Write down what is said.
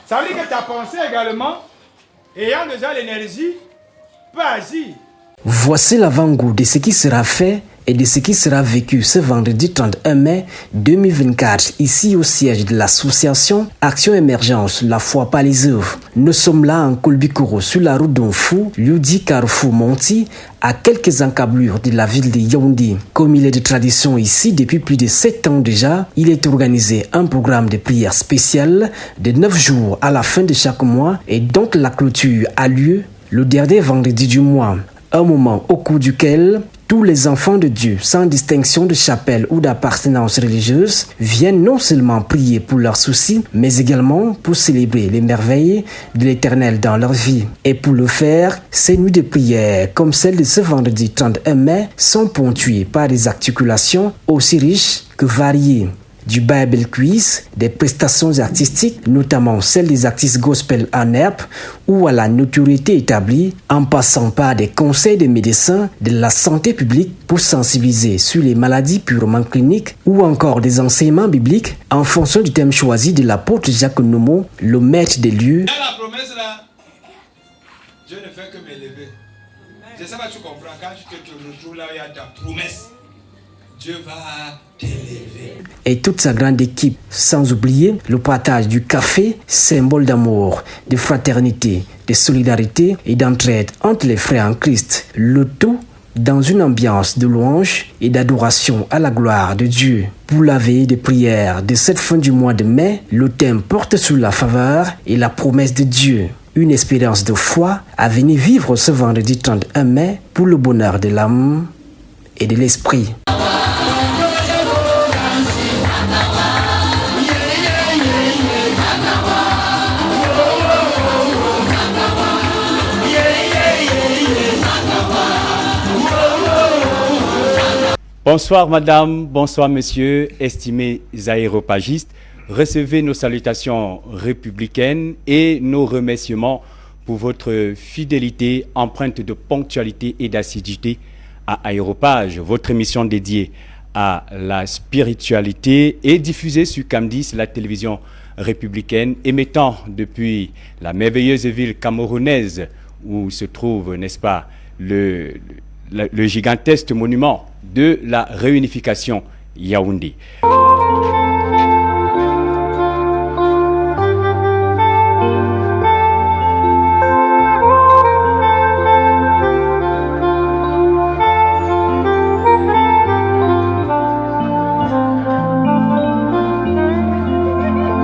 Ça veut dire que ta pensée également, ayant déjà l'énergie, peut agir. Voici l'avant-goût de ce qui sera fait et de ce qui sera vécu ce vendredi 31 mai 2024 ici au siège de l'association Action Émergence La Foi par les œuvres. Nous sommes là en Kolbikoro sur la route d'Onfou, Liudi Carrefour Monti, à quelques encablures de la ville de Yaoundé. Comme il est de tradition ici depuis plus de 7 ans déjà, il est organisé un programme de prière spécial de 9 jours à la fin de chaque mois et donc la clôture a lieu le dernier vendredi du mois. Un moment au cours duquel tous les enfants de Dieu, sans distinction de chapelle ou d'appartenance religieuse, viennent non seulement prier pour leurs soucis, mais également pour célébrer les merveilles de l'Éternel dans leur vie. Et pour le faire, ces nuits de prière, comme celle de ce vendredi 31 mai, sont ponctuées par des articulations aussi riches que variées. Du Bible Quiz, des prestations artistiques, notamment celles des artistes gospel en herbe ou à la notoriété établie, en passant par des conseils de médecins de la santé publique pour sensibiliser sur les maladies purement cliniques ou encore des enseignements bibliques en fonction du thème choisi de l'apôtre Jacques Noumeau, le maître des lieux. Dans la promesse là, Dieu ne fait que m'élever. Je sais pas si tu comprends, quand tu te retrouves là où il y a ta promesse, Dieu va t'élever. Et toute sa grande équipe, sans oublier le partage du café, symbole d'amour, de fraternité, de solidarité et d'entraide entre les frères en Christ. Le tout dans une ambiance de louange et d'adoration à la gloire de Dieu. Pour la veillée de prière de cette fin du mois de mai, le thème porte sur la faveur et la promesse de Dieu. Une expérience de foi à venir vivre ce vendredi 31 mai pour le bonheur de l'âme et de l'esprit. Bonsoir madame, bonsoir monsieur, estimés aéropagistes. Recevez nos salutations républicaines et nos remerciements pour votre fidélité empreinte de ponctualité et d'assiduité à Aéropage, votre émission dédiée à la spiritualité et diffusée sur Camdis, la télévision républicaine, émettant depuis la merveilleuse ville camerounaise où se trouve, n'est-ce pas, le gigantesque monument de la réunification Yaoundé.